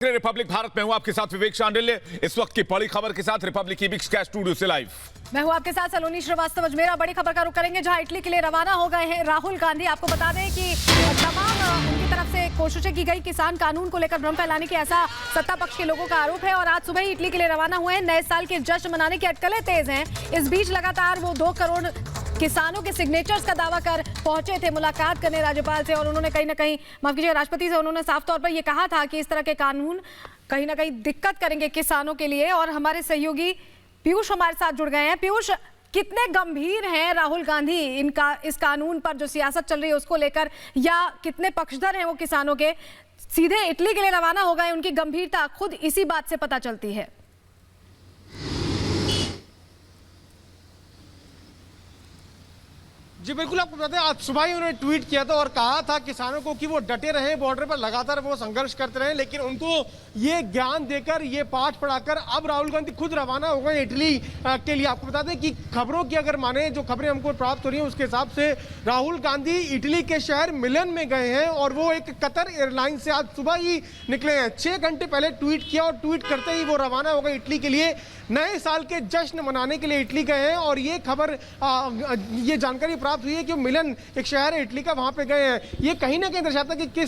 Republic Bharat में हूं आपके साथ विवेक शांडिल्य। इस वक्त की बड़ी खबर के साथ रिपब्लिक की बिग स्काई स्टूडियो से लाइव मैं हूं आपके साथ सलोनी श्रीवास्तव। अजमेरा बड़ी खबर का रुख करेंगे जहां इटली के लिए रवाना हो गए हैं राहुल गांधी। आपको बता दें कि तमाम उनकी तरफ से कोशिशें की गई किसान कानून को लेकर भ्रम फैलाने की, ऐसा सत्ता पक्ष के लोगों का आरोप है। और आज सुबह ही इटली के लिए रवाना हुए हैं। नए साल के जश्न मनाने की अटकलें तेज हैं। इस बीच लगातार वो 2 करोड़ किसानों के सिग्नेचर्स का दावा कर पहुंचे थे मुलाकात करने राज्यपाल से। और उन्होंने कहीं ना कहीं, माफ कीजिएगा, राष्ट्रपति से उन्होंने साफ तौर पर यह कहा था कि इस तरह के कानून कहीं ना कहीं दिक्कत करेंगे किसानों के लिए। और हमारे सहयोगी पीयूष हमारे साथ जुड़ गए हैं। पीयूष, कितने गंभीर हैं राहुल गांधी इस कानून पर जो सियासत चल रही है उसको लेकर, या कितने पक्षधर हैं वो किसानों के? सीधे इटली के लिए रवाना हो गए, उनकी गंभीरता खुद इसी बात से पता चलती है। जी बिल्कुल, आपको बता दें आज सुबह ही उन्होंने ट्वीट किया था और कहा था किसानों को कि वो डटे रहे, बॉर्डर पर लगातार वो संघर्ष करते रहे। लेकिन उनको ये ज्ञान देकर, ये पाठ पढ़ाकर अब राहुल गांधी खुद रवाना हो गए इटली के लिए। आपको बता दें कि खबरों की अगर माने, जो खबरें हमको प्राप्त हो रही हैं उसके हिसाब से राहुल गांधी इटली के शहर मिलन में गए हैं और वो एक कतर एयरलाइन से आज सुबह ही निकले हैं। 6 घंटे पहले ट्वीट किया और ट्वीट करते ही वो रवाना हो गए इटली के लिए। नए साल के जश्न मनाने के लिए इटली गए हैं और ये खबर, ये जानकारी प्राप्त हुई है कि मिलन एक शहर है इटली का, वहां पे गए हैं। ये कहीं ना कहीं दर्शाता है कि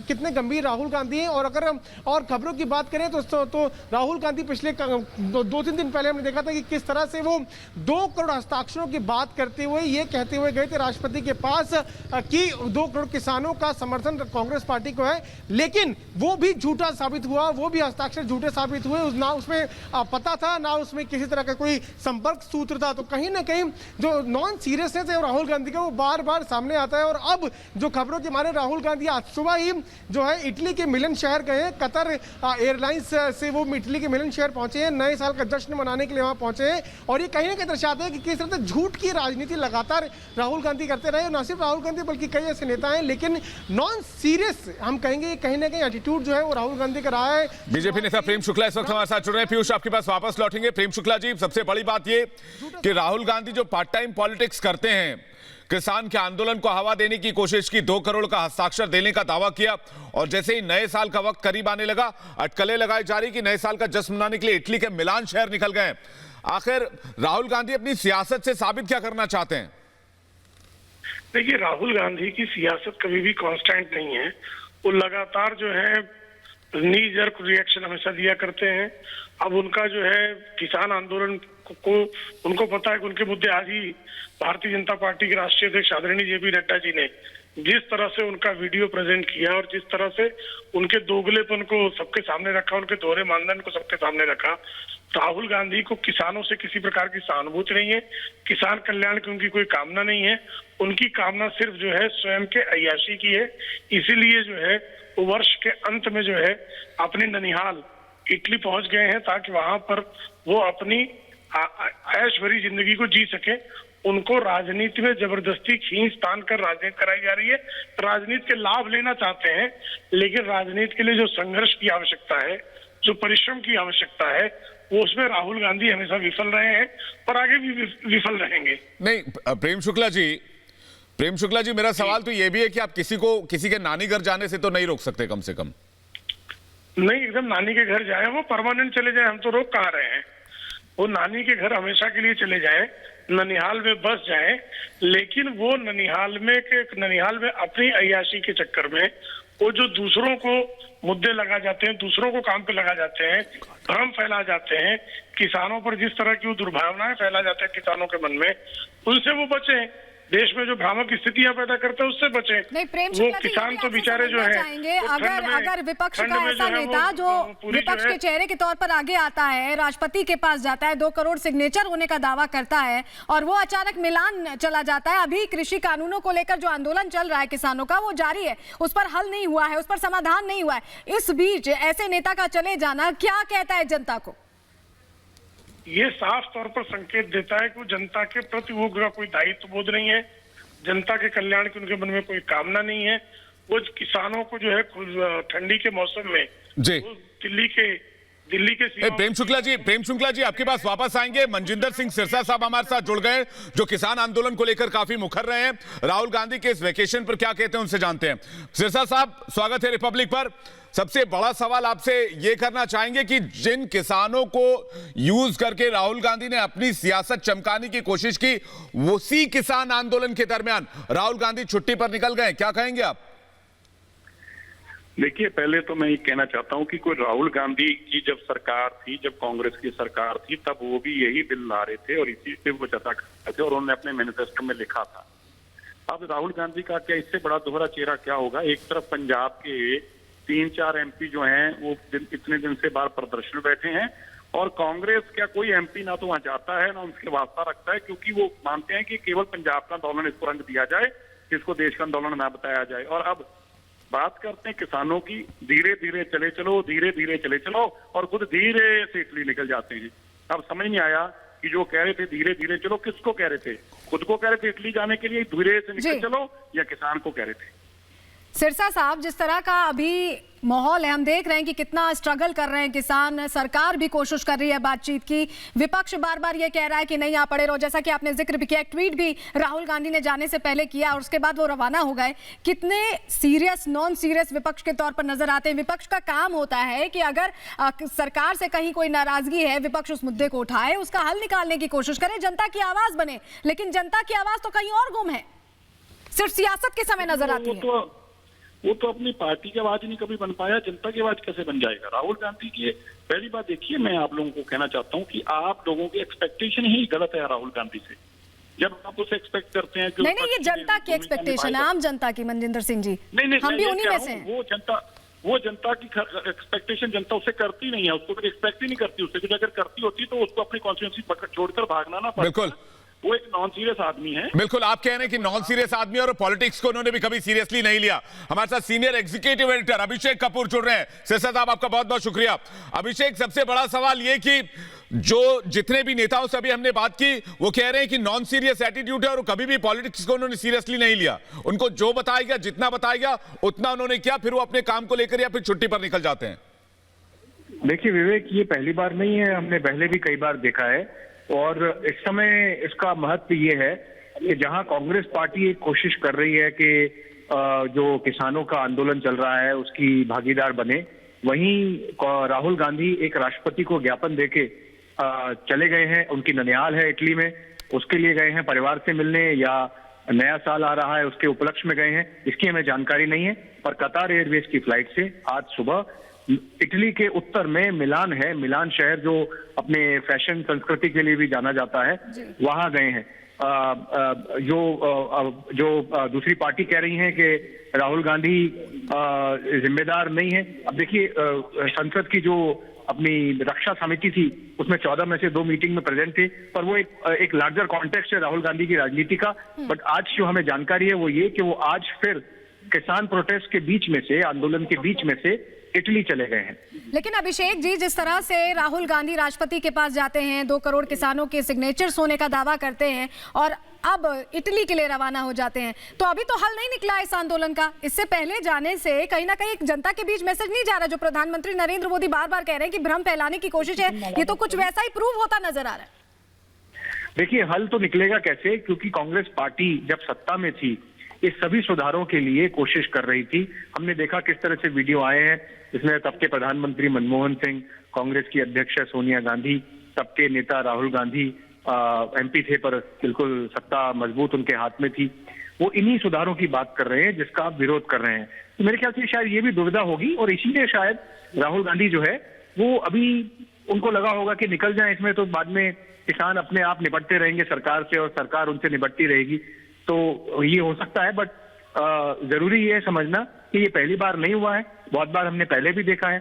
कितने गंभीर राहुल गांधी हैं। और अगर हम और खबरों की बात करें तो राहुल गांधी पिछले 2-3 दिन पहले हमने देखा था कि किस तरह से वो 2 करोड़ हस्ताक्षरों की बात करते हुए, ये कहते हुए गए थे राष्ट्रपति के पास कि 2 करोड़ किसानों का समर्थन कांग्रेस पार्टी को है। लेकिन वो भी झूठा साबित हुआ, वो भी हस्ताक्षर झूठे साबित हुए। ना उसमें पता था, ना उसमें किसी तरह का कोई संपर्क सूत्र था। तो कहीं ना कहीं जो नॉन सीरियसनेस है राहुल गांधी का, वो बार बार सामने आता है। और अब जो खबरों के माने राहुल गांधी आज सुबह ही जो है इटली के मिलन शहर गए हैं। कतर एयरलाइंस से वो इटली के मिलन शहर पहुंचे हैं, नए साल का जश्न मनाने के लिए वहां पहुंचे हैं। और ये कहीं ना कहीं दर्शाते हैं कि किस तरह से झूठ की राजनीति लगातार राहुल गांधी करते रहे। न सिर्फ राहुल गांधी बल्कि कई ऐसे नेता हैं, लेकिन नॉन सीरियस हम कहेंगे कहीं ना कहीं एटीट्यूड जो है वो राहुल गांधी का रहा है। बीजेपी नेता प्रेम शुक्ला इस वक्त हमारे साथ जुड़ रहे हैं। पीयूष, आपके पास वापस लौटेंगे। प्रेम शुक्ला जी, सबसे बड़ी बात ये कि राहुल गांधी जो पार्ट टाइम पॉलिटिक्स करते हैं, किसान के आंदोलन को हवा देने की कोशिश की, 2 करोड़ का हस्ताक्षर देने का दावा किया, और जैसे ही नए साल का वक्त करीब आने लगा, अटकलें लगाई जा रही कि नए साल का जश्न मनाने के लिए इटली के मिलान शहर निकल गए। आखिर राहुल गांधी अपनी सियासत से साबित क्या करना चाहते हैं? देखिए, राहुल गांधी की सियासत कभी भी कांस्टेंट नहीं है। वो लगातार जो है नी जर्क रिएक्शन हमेशा दिया करते हैं। अब उनका जो है किसान आंदोलन को उनको पता है कि उनके मुद्दे आज ही भारतीय जनता पार्टी के राष्ट्रीय अध्यक्ष आदरणीय जेपी नड्डा जी ने जिस तरह से उनका वीडियो प्रेजेंट किया और जिस तरह से उनके दोगलेपन को सबके सामने रखा, उनके दोहरे मानदंड को सबके सामने रखा, राहुल गांधी को किसानों से किसी प्रकार की सहानुभूति नहीं है। किसान कल्याण की उनकी कोई कामना नहीं है। उनकी कामना सिर्फ जो है स्वयं के अय्याशी की है। इसीलिए जो है वो वर्ष के अंत में जो है अपने ननिहाल इटली पहुंच गए हैं ताकि वहां पर वो अपनी ऐश भरी जिंदगी को जी सके। उनको राजनीति में जबरदस्ती खींच तान कर राजनीति कराई जा रही है। राजनीति के लाभ लेना चाहते हैं, लेकिन राजनीति के लिए जो संघर्ष की आवश्यकता है, जो परिश्रम की आवश्यकता है, वो उसमें राहुल गांधी हमेशा विफल रहे हैं और आगे भी विफल रहेंगे। नहीं, प्रेम शुक्ला जी, मेरा सवाल तो ये भी है कि आप किसी के नानी घर जाने से तो नहीं रोक सकते कम से कम? नहीं, एकदम नानी के घर जाए, वो परमानेंट चले जाए, हम तो रोक कहाँ रहे हैं। वो नानी के घर हमेशा के लिए चले जाए, ननिहाल में बस जाए, लेकिन वो ननिहाल में अपनी अय्याशी के चक्कर में वो जो दूसरों को मुद्दे लगा जाते हैं, दूसरों को काम पे लगा जाते हैं, भ्रम फैला जाते हैं, किसानों पर जिस तरह की दुर्भावनाएं फैला जाते हैं किसानों के मन में, उनसे वो बचे। देश में जो भ्रामक स्थितियां पैदा करते हैं उससे बचे। नहीं, प्रेम वो किसान तो बेचारे जो है, अगर विपक्ष का ऐसा नेता जो विपक्ष के चेहरे के तौर पर आगे आता है, राष्ट्रपति के पास जाता है, 2 करोड़ सिग्नेचर होने का दावा करता है, और वो अचानक मिलान चला जाता है, अभी कृषि कानूनों को लेकर जो आंदोलन चल रहा है किसानों का वो जारी है, उस पर हल नहीं हुआ है, उस पर समाधान नहीं हुआ है, इस बीच ऐसे नेता का चले जाना क्या कहता है जनता को? ये साफ तौर पर संकेत देता है कि जनता के प्रति वो कोई दायित्व बोध नहीं है, जनता के कल्याण की उनके मन में कोई कामना नहीं है। वो किसानों को जो है ठंडी के मौसम में दिल्ली के प्रेम शुक्ला जी आपके पास वापस आएंगे। मनजिंदर सिंह सिरसा साहब हमारे साथ जुड़ गए, जो किसान आंदोलन को लेकर काफी मुखर रहे हैं। राहुल गांधी के इस वेकेशन पर क्या कहते हैं उनसे जानते हैं। सिरसा साहब, स्वागत है रिपब्लिक पर। सबसे बड़ा सवाल आपसे ये करना चाहेंगे कि जिन किसानों को यूज करके राहुल गांधी ने अपनी सियासत चमकाने की कोशिश की, उसी किसान आंदोलन के दरमियान राहुल गांधी छुट्टी पर निकल गए, क्या कहेंगे आप? देखिए, पहले तो मैं ये कहना चाहता हूं कि कोई राहुल गांधी की जब सरकार थी, जब कांग्रेस की सरकार थी, तब वो भी यही बिल ला रहे थे और इसी पे वो चर्चा करते थे और उन्होंने अपने मैनिफेस्टो में लिखा था। अब राहुल गांधी का क्या इससे बड़ा दोहरा चेहरा क्या होगा? एक तरफ पंजाब के 3-4 एमपी जो हैं वो इतने दिन से बाहर प्रदर्शन में बैठे हैं और कांग्रेस क्या कोई एमपी ना तो वहां जाता है ना उनके वास्ता रखता है, क्योंकि वो मानते हैं कि केवल पंजाब का आंदोलन इसको रंग दिया जाए, इसको देश का आंदोलन ना बताया जाए। और अब बात करते हैं किसानों की, धीरे धीरे चले चलो, धीरे धीरे चले चलो, और खुद धीरे से इटली निकल जाते हैं। अब समझ नहीं आया कि जो कह रहे थे धीरे धीरे चलो, किसको कह रहे थे? खुद को कह रहे थे इटली जाने के लिए धीरे से निकल चलो, या किसान को कह रहे थे? सिरसा साहब, जिस तरह का अभी माहौल है, हम देख रहे हैं कि कितना स्ट्रगल कर रहे हैं किसान, सरकार भी कोशिश कर रही है बातचीत की, विपक्ष बार बार ये कह रहा है कि नहीं आप पड़े रहो, जैसा कि आपने जिक्र भी किया, एक ट्वीट भी राहुल गांधी ने जाने से पहले किया और उसके बाद वो रवाना हो गए। कितने सीरियस नॉन सीरियस विपक्ष के तौर पर नजर आते हैं। विपक्ष का काम होता है कि अगर सरकार से कहीं कोई नाराजगी है, विपक्ष उस मुद्दे को उठाए, उसका हल निकालने की कोशिश करे, जनता की आवाज बने, लेकिन जनता की आवाज तो कहीं और गुम है, सिर्फ सियासत के समय नजर आती है। वो तो अपनी पार्टी की आवाज नहीं कभी बन पाया, जनता की आवाज कैसे बन जाएगा? राहुल गांधी की पहली बात देखिए, मैं आप लोगों को कहना चाहता हूं कि आप लोगों की एक्सपेक्टेशन ही गलत है राहुल गांधी से। जब आप उसे एक्सपेक्ट करते हैं कि नहीं, ये जनता की एक्सपेक्टेशन है, आम जनता की, मनजिंदर सिंह जी। नहीं, हम भी उन्हीं में से हैं। वो जनता की एक्सपेक्टेशन जनता उससे करती नहीं है, उसको तो एक्सपेक्ट ही नहीं करती उससे, क्योंकि अगर करती होती तो उसको अपनी कॉन्स्टिट्यूंसी छोड़कर भागना ना पड़ता। बिल्कुल, वो एक नॉन सीरियस आदमी है। बिल्कुल, आप कह रहे हैं कि नॉन सीरियस आदमी और पॉलिटिक्स को उन्होंने भी कभी सीरियसली नहीं लिया। हमारे साथ senior executive editor Abhishek Kapoor जुड़ रहे हैं। सिरसा साहब, आपका बहुत बहुत शुक्रिया। अभिषेक, सबसे बड़ा सवाल ये कि जो जितने भी नेताओं से अभी हमने बात की, वो कह रहे हैं कि नॉन सीरियस एटीट्यूड है और कभी भी पॉलिटिक्स को उन्होंने सीरियसली नहीं लिया। उनको जो बताया गया, जितना बताया गया उतना उन्होंने किया, फिर वो अपने काम को लेकर या फिर छुट्टी पर निकल जाते हैं। देखिए विवेक, ये पहली बार नहीं है, हमने पहले भी कई बार देखा है और इस समय इसका महत्व ये है कि जहां कांग्रेस पार्टी एक कोशिश कर रही है कि जो किसानों का आंदोलन चल रहा है उसकी भागीदार बने, वहीं राहुल गांधी एक राष्ट्रपति को ज्ञापन देके चले गए हैं। उनकी ननिहाल है इटली में, उसके लिए गए हैं परिवार से मिलने, या नया साल आ रहा है उसके उपलक्ष्य में गए हैं, इसकी हमें जानकारी नहीं है। पर कतार एयरवेज की फ्लाइट से आज सुबह इटली के उत्तर में मिलान है, मिलान शहर जो अपने फैशन संस्कृति के लिए भी जाना जाता है, वहां गए हैं। जो दूसरी पार्टी कह रही है कि राहुल गांधी जिम्मेदार नहीं है। अब देखिए, संसद की जो अपनी रक्षा समिति थी उसमें 14 में से 2 मीटिंग में प्रेजेंट थे, पर वो एक लार्जर कॉन्टेक्स्ट है राहुल गांधी की राजनीति का। बट आज जो हमें जानकारी है वो ये कि वो आज फिर किसान प्रोटेस्ट के बीच में से, आंदोलन के बीच में से इटली चले गए हैं। लेकिन अभिषेक जी, जिस तरह से राहुल गांधी राष्ट्रपति के पास जाते हैं, 2 करोड़ किसानों के सिग्नेचर्स होने का दावा करते हैं और अब इटली के लिए रवाना हो जाते हैं, तो अभी तो हल नहीं निकला इस आंदोलन का। इससे पहले जाने से कहीं ना कहीं जनता के बीच मैसेज नहीं जा रहा, जो प्रधानमंत्री नरेंद्र मोदी बार बार कह रहे हैं कि भ्रम फैलाने की कोशिश है, ये तो कुछ वैसा ही प्रूव होता नजर आ रहा है। देखिए, हल तो निकलेगा कैसे, क्योंकि कांग्रेस पार्टी जब सत्ता में थी इस सभी सुधारों के लिए कोशिश कर रही थी। हमने देखा किस तरह से वीडियो आए हैं, इसमें तब के प्रधानमंत्री मनमोहन सिंह, कांग्रेस की अध्यक्ष सोनिया गांधी, तब के नेता राहुल गांधी एमपी थे पर बिल्कुल सत्ता मजबूत उनके हाथ में थी। वो इन्हीं सुधारों की बात कर रहे हैं जिसका आप विरोध कर रहे हैं। तो मेरे ख्याल से शायद ये भी दुविधा होगी और इसीलिए शायद राहुल गांधी जो है वो अभी उनको लगा होगा कि निकल जाए इसमें, तो बाद में किसान अपने आप निपटते रहेंगे सरकार से और सरकार उनसे निपटती रहेगी, तो ये हो सकता है। बट जरूरी ये समझना कि ये पहली बार नहीं हुआ है, बहुत बार हमने पहले भी देखा है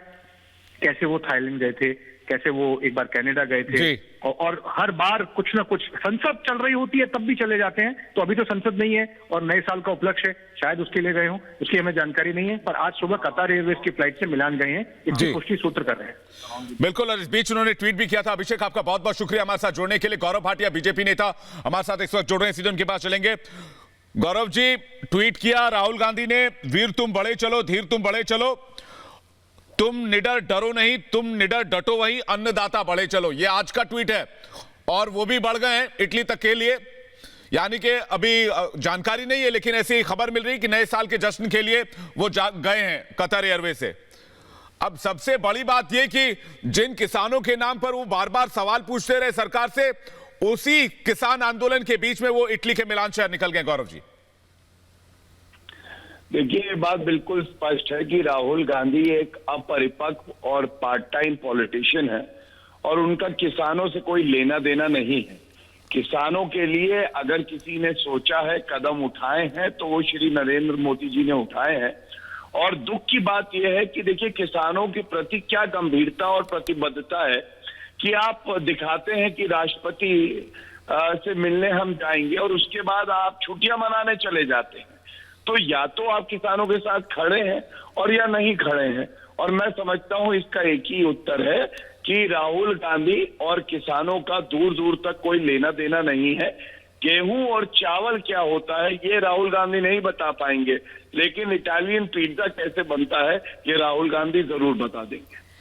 कैसे वो थाईलैंड गए थे, कैसे वो एक बार कनाडा गए थे, और हर बार कुछ ना कुछ संसद चल रही होती है तब भी चले जाते हैं। तो अभी तो संसद नहीं है और नए साल का उपलक्ष्य है, शायद उसके लिए गए हों, उसकी हमें जानकारी नहीं है। पर आज सुबह कतार एयरवेज की फ्लाइट से मिलान गए हैं, इसकी पुष्टि सूत्र कर रहे हैं। बिल्कुल, और इस बीच उन्होंने ट्वीट भी किया था। अभिषेक, आपका बहुत बहुत शुक्रिया हमारे साथ जुड़ने के लिए। गौरव भाटिया, बीजेपी नेता, हमारे साथ इस वक्त जुड़ रहे हैं, सीधे उनके पास चलेंगे। गौरव जी, ट्वीट किया राहुल गांधी ने, वीर तुम बढ़े चलो, धीर तुम बढ़े चलो, तुम निडर डरो नहीं, तुम निडर डटो वही, अन्नदाता बढ़े चलो। ये आज का ट्वीट है और वो भी बढ़ गए हैं इटली तक के लिए। यानी कि अभी जानकारी नहीं है, लेकिन ऐसी खबर मिल रही है कि नए साल के जश्न के लिए वो गए हैं कतार एयरवेज से। अब सबसे बड़ी बात यह कि जिन किसानों के नाम पर वो बार बार सवाल पूछते रहे सरकार से, उसी किसान आंदोलन के बीच में वो इटली के मिलान शहर निकल गए। गौरव जी, देखिए, ये बात बिल्कुल स्पष्ट है कि राहुल गांधी एक अपरिपक्व और पार्ट टाइम पॉलिटिशियन है और उनका किसानों से कोई लेना देना नहीं है। किसानों के लिए अगर किसी ने सोचा है, कदम उठाए हैं, तो वो श्री नरेंद्र मोदी जी ने उठाए हैं। और दुख की बात यह है कि देखिए, किसानों के प्रति क्या गंभीरता और प्रतिबद्धता है कि आप दिखाते हैं कि राष्ट्रपति से मिलने हम जाएंगे और उसके बाद आप छुट्टियां मनाने चले जाते हैं। तो या तो आप किसानों के साथ खड़े हैं और या नहीं खड़े हैं। और मैं समझता हूं इसका एक ही उत्तर है कि राहुल गांधी और किसानों का दूर दूर तक कोई लेना देना नहीं है। गेहूं और चावल क्या होता है ये राहुल गांधी नहीं बता पाएंगे, लेकिन इटालियन पिज्जा कैसे बनता है ये राहुल गांधी जरूर बता देंगे।